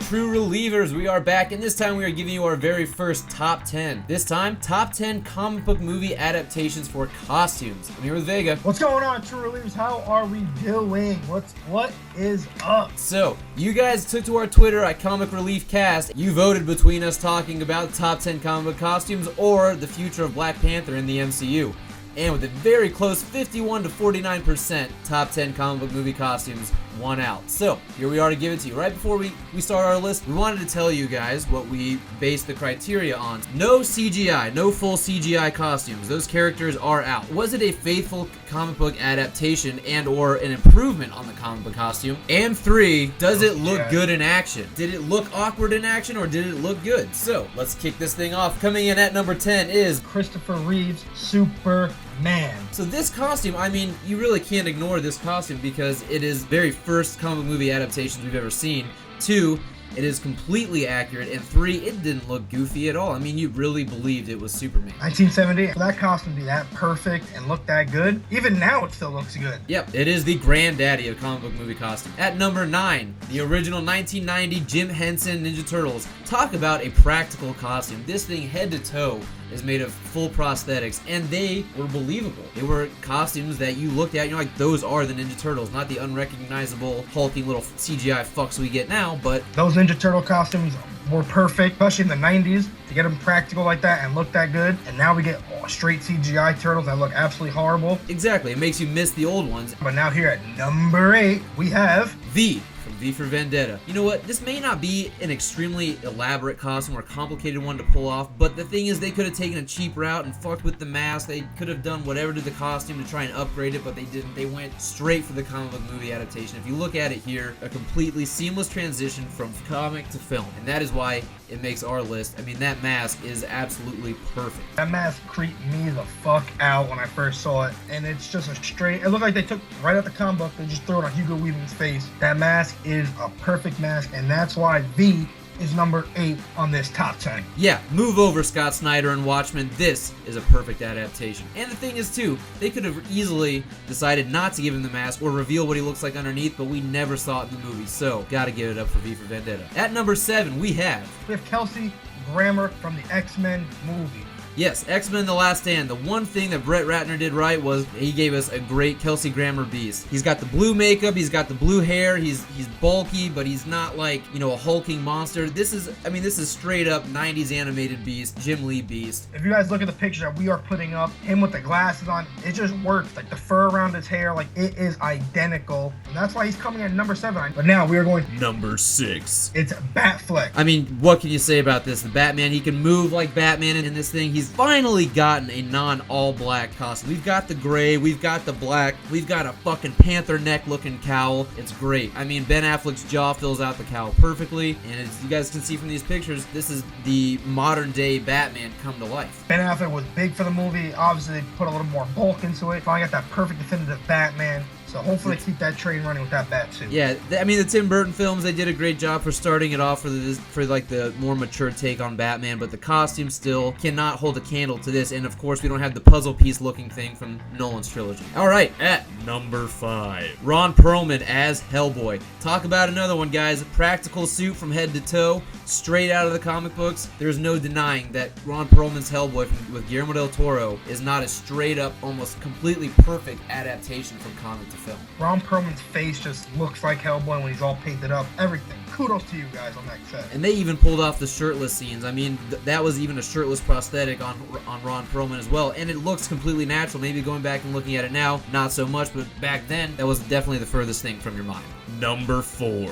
True Relievers, we are back, and this time we are giving you our very first top 10. This time, top 10 comic book movie adaptations for costumes. I'm here with Vega. What's going on, True Relievers? How are we doing? What is up? So, you guys took to our Twitter at Comic Relief Cast. You voted between us talking about top 10 comic book costumes or the future of Black Panther in the MCU. And with a very close 51 to 49% top 10 comic book movie costumes won out. So, here we are to give it to you. Right before we start our list, we wanted to tell you guys what we based the criteria on. No CGI, no full CGI costumes. Those characters are out. Was it a faithful comic book adaptation and or an improvement on the comic book costume? And 3, does it look good in action? Did it look awkward in action or did it look good? So, let's kick this thing off. Coming in at number 10 is Christopher Reeves, Superman. So this costume, I mean, you really can't ignore this costume because it is very first comic movie adaptations we've ever seen. 2, it is completely accurate, and 3, it didn't look goofy at all. I mean, you really believed it was Superman. 1970, for that costume to be that perfect and look that good, even now it still looks good. Yep, it is the granddaddy of comic book movie costume. At number 9, the original 1990 Jim Henson Ninja Turtles. Talk about a practical costume. This thing head to toe is made of full prosthetics, and they were believable. They were costumes that you looked at and you're like, those are the Ninja Turtles, not the unrecognizable hulking little CGI fucks we get now, but those Ninja Turtle costumes were perfect, especially in the 90s, to get them practical like that and look that good. And now we get straight CGI turtles that look absolutely horrible. Exactly, it makes you miss the old ones. But now here at number 8, we have V from V for Vendetta. You know what? This may not be an extremely elaborate costume or complicated one to pull off, but the thing is they could have taken a cheap route and fucked with the mask. They could have done whatever to the costume to try and upgrade it, but they didn't. They went straight for the comic book movie adaptation. If you look at it here, a completely seamless transition from comic to film, and that is why it makes our list. I mean, that mask is absolutely perfect. That mask creeped me the fuck out when I first saw it, and it's just a straight, it looked like they took right out the comic book, they just threw it on Hugo Weaving's face. That mask is a perfect mask, and that's why V is number 8 on this top 10. Yeah, move over, Scott Snyder and Watchmen. This is a perfect adaptation. And the thing is, too, they could have easily decided not to give him the mask or reveal what he looks like underneath, but we never saw it in the movie, so gotta give it up for V for Vendetta. At number 7, we have Kelsey Grammer from the XMen movie. Yes, X-Men The Last Stand. The one thing that Brett Ratner did right was he gave us a great Kelsey Grammer beast. He's got the blue makeup, he's got the blue hair, he's bulky, but he's not like, you know, a hulking monster. This is straight up 90s animated beast, Jim Lee beast. If you guys look at the picture that we are putting up, him with the glasses on, it just works. Like the fur around his hair, like it is identical. And that's why he's coming at number 7. But now we are going number 6. It's Batfleck. I mean, what can you say about this? The Batman, he can move like Batman in this thing. He's finally gotten a non-all-black costume. We've got the gray, we've got the black, we've got a fucking Panther neck-looking cowl. It's great. I mean, Ben Affleck's jaw fills out the cowl perfectly, and as you guys can see from these pictures, this is the modern-day Batman come to life. Ben Affleck was big for the movie. Obviously, they put a little more bulk into it. Finally got that perfect definitive Batman. So hopefully keep that train running with that bat suit. Yeah, I mean the Tim Burton films, they did a great job for starting it off for like the more mature take on Batman, but the costume still cannot hold a candle to this, and of course we don't have the puzzle piece looking thing from Nolan's trilogy. Alright, at number 5, Ron Perlman as Hellboy. Talk about another one, guys. Practical suit from head to toe, straight out of the comic books. There's no denying that Ron Perlman's Hellboy with Guillermo del Toro is not a straight up, almost completely perfect adaptation from comic to film. Ron Perlman's face just looks like Hellboy when he's all painted up. Everything. Kudos to you guys on that set. And they even pulled off the shirtless scenes. I mean, that was even a shirtless prosthetic on Ron Perlman as well, and it looks completely natural. Maybe going back and looking at it now, not so much, but back then, that was definitely the furthest thing from your mind. Number 4.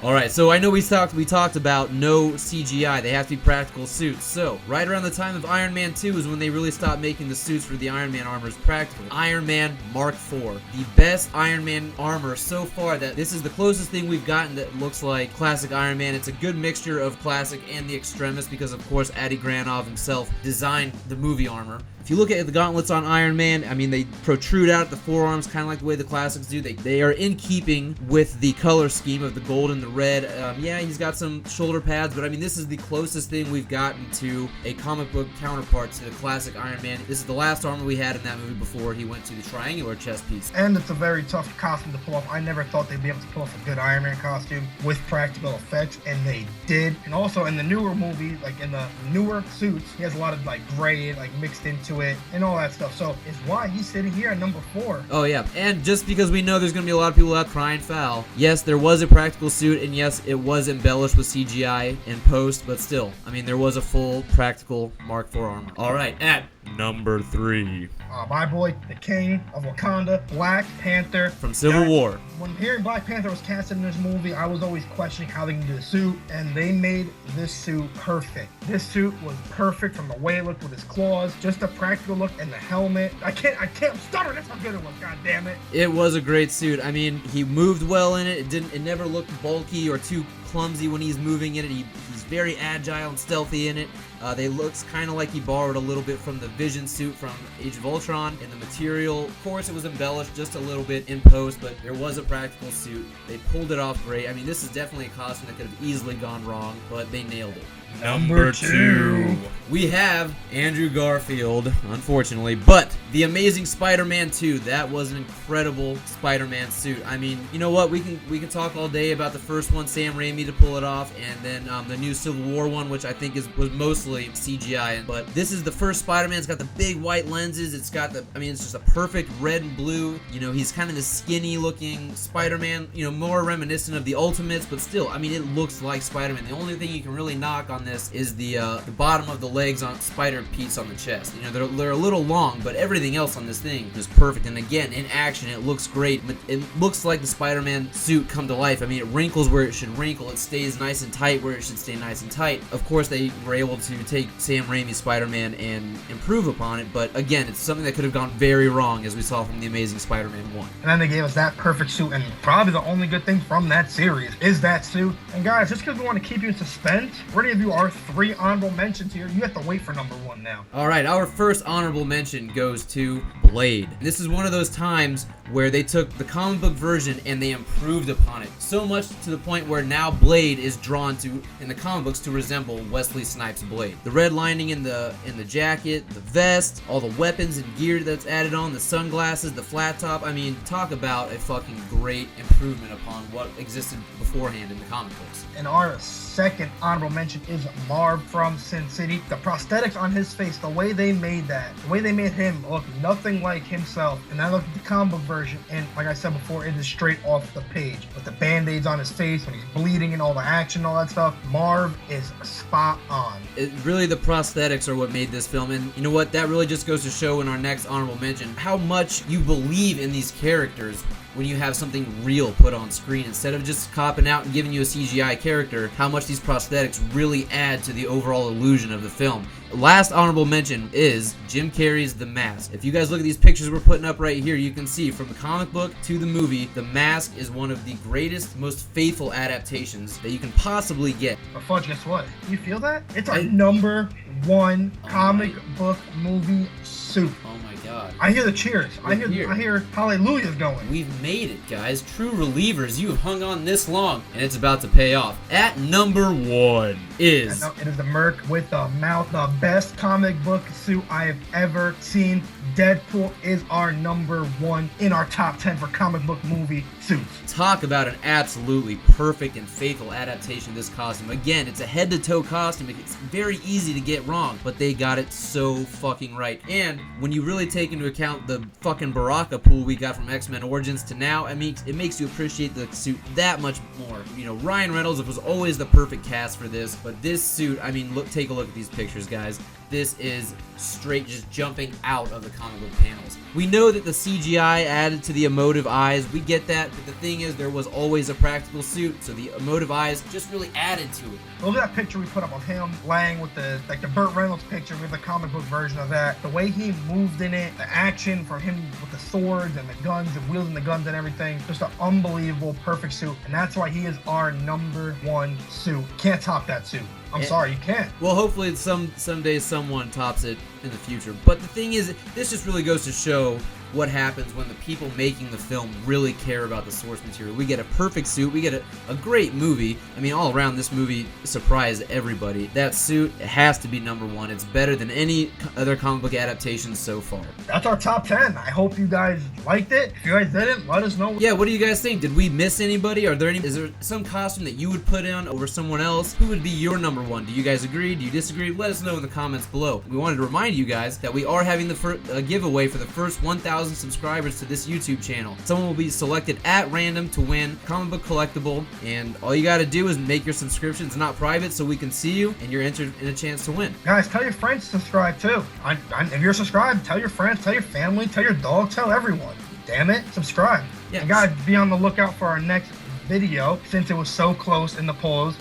Alright, so I know we talked about no CGI, they have to be practical suits. So, right around the time of Iron Man 2 is when they really stopped making the suits for the Iron Man armors practical. Iron Man Mark IV, the best Iron Man armor so far. That this is the closest thing we've gotten that looks like classic Iron Man. It's a good mixture of classic and the extremist because of course Adi Granov himself designed the movie armor If you look at the gauntlets on Iron Man, I mean, they protrude out at the forearms, kind of like the way the classics do. They are in keeping with the color scheme of the gold and the red. Yeah, he's got some shoulder pads, but I mean, this is the closest thing we've gotten to a comic book counterpart to the classic Iron Man. This is the last armor we had in that movie before he went to the triangular chest piece. And it's a very tough costume to pull off. I never thought they'd be able to pull off a good Iron Man costume with practical effects, and they did. And also in the newer movie, like in the newer suits, he has a lot of like gray like mixed into it and all that stuff. So it's why he's sitting here at number 4. Oh yeah, and just because we know there's gonna be a lot of people out crying foul, yes, there was a practical suit, and yes, it was embellished with CGI in post, but still, I mean, there was a full practical Mark IV armor. All right, at number 3. My boy, the king of Wakanda, Black Panther. From Civil War. When hearing Black Panther was casted in this movie, I was always questioning how they can do the suit, and they made this suit perfect. This suit was perfect from the way it looked with his claws, just the practical look, and the helmet. I can't stutter, that's how good it was, god damn it. It was a great suit. I mean, he moved well in it. It never looked bulky or too clumsy when he's moving in it. He's very agile and stealthy in it. They looks kind of like he borrowed a little bit from the Vision suit from Age of Ultron. In the material, of course, it was embellished just a little bit in post, but there was a practical suit. They pulled it off great. I mean, this is definitely a costume that could have easily gone wrong, but they nailed it. Number 2. We have Andrew Garfield, unfortunately, but the Amazing Spider-Man 2. That was an incredible Spider-Man suit. I mean, you know what? We can talk all day about the first one, Sam Raimi to pull it off, and then the new Civil War one, which I think was mostly CGI. But this is the first Spider-Man. It's got the big white lenses. It's got it's just a perfect red and blue. You know, he's kind of the skinny-looking Spider-Man. You know, more reminiscent of the Ultimates, but still, I mean, it looks like Spider-Man. The only thing you can really knock on this is the bottom of the legs on spider piece on the chest. You know, they're a little long, but everything else on this thing is perfect. And again, in action, it looks great. It looks like the Spider-Man suit come to life. I mean, it wrinkles where it should wrinkle. It stays nice and tight where it should stay nice and tight. Of course, they were able to take Sam Raimi's Spider-Man and improve upon it, but again, it's something that could have gone very wrong, as we saw from the Amazing Spider-Man 1. And then they gave us that perfect suit, and probably the only good thing from that series is that suit. And guys, just because we want to keep you in suspense, we're going to give you our 3 honorable mentions here. You have to wait for number 1 now. Alright, our first honorable mention goes to Blade. This is one of those times where they took the comic book version and they improved upon it. So much to the point where now Blade is drawn to, in the comic books, to resemble Wesley Snipes' Blade. The red lining in the jacket, the vest, all the weapons and gear that's added on, the sunglasses, the flat top. I mean, talk about a fucking great improvement upon what existed beforehand in the comic books. And our second honorable mention is Marv from Sin City. The prosthetics on his face, the way they made that, the way they made him look nothing like himself. And I looked at the comic book version, and like I said before, it is straight off the page. With the band-aids on his face, when he's bleeding and all the action and all that stuff, Marv is spot on. Really, the prosthetics are what made this film, and you know what? That really just goes to show in our next honorable mention how much you believe in these characters when you have something real put on screen. Instead of just copping out and giving you a CGI character, how much these prosthetics really add to the overall illusion of the film. Last honorable mention is Jim Carrey's The Mask. If you guys look at these pictures we're putting up right here, you can see from the comic book to the movie, The Mask is one of the greatest, most faithful adaptations that you can possibly get. But Fudge, guess what? You feel that? It's our number 1 comic book movie suit. Oh my god. I hear the cheers. I hear hallelujahs going. We've made it, guys. True relievers. You have hung on this long, and it's about to pay off. At number 1 is... It is the Merc with the mouth, the best comic book suit I have ever seen. Deadpool is our number 1 in our top 10 for comic book movie suits. Talk about an absolutely perfect and faithful adaptation of this costume. Again, it's a head-to-toe costume. It's very easy to get wrong, but they got it so fucking right. And when you really take into account the fucking Baraka pool we got from X-Men Origins to now, it makes you appreciate the suit that much more. You know, Ryan Reynolds was always the perfect cast for this, but this suit, I mean, take a look at these pictures, guys. This is straight just jumping out of the comic book panels. We know that the CGI added to the emotive eyes. We get that, but the thing is, there was always a practical suit, so the emotive eyes just really added to it. Look at that picture we put up of him laying with the Burt Reynolds picture with the comic book version of that. The way he moved in it, the action from him with the swords and the guns and wielding the guns and everything. Just an unbelievable, perfect suit. And that's why he is our number 1 suit. Can't top that suit. I'm sorry, you can't. Well, hopefully someday someone tops it in the future. But the thing is, this just really goes to show what happens when the people making the film really care about the source material. We get a perfect suit. We get a great movie. I mean, all around, this movie surprised everybody. That suit has to be #1. It's better than any other comic book adaptations so far. That's our top 10. I hope you guys liked it. If you guys didn't, let us know. Yeah, what do you guys think? Did we miss anybody? Is there some costume that you would put on over someone else? Who would be your #1? Do you guys agree? Do you disagree? Let us know in the comments below. We wanted to remind you guys that we are having a giveaway for the first 1,000 subscribers to this YouTube channel. Someone will be selected at random to win comic book collectible, and all you got to do is make your subscription. It's not private, so we can see you, and you're entered in a chance to win. Guys, tell your friends to subscribe too. If you're subscribed, tell your friends, tell your family, tell your dog, tell everyone. Damn it, subscribe. Yeah. And guys, be on the lookout for our next video, since it was so close in the polls.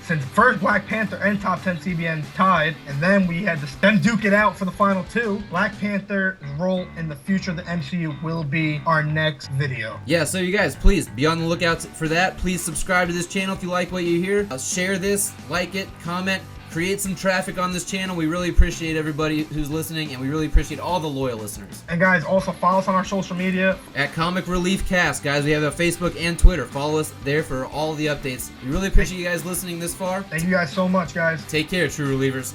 Since first Black Panther and Top 10 CBN tied, and then we had them duke it out for the final 2. Black Panther's role in the future of the MCU will be our next video. Yeah, so you guys, please be on the lookout for that. Please subscribe to this channel if you like what you hear. Share this, like it, comment, create some traffic on this channel. We really appreciate everybody who's listening, and we really appreciate all the loyal listeners. And guys, also follow us on our social media at Comic Relief Cast. Guys, we have a Facebook and Twitter. Follow us there for all the updates. We really appreciate you guys listening this far. Thank you guys so much, guys. Take care, True Relievers.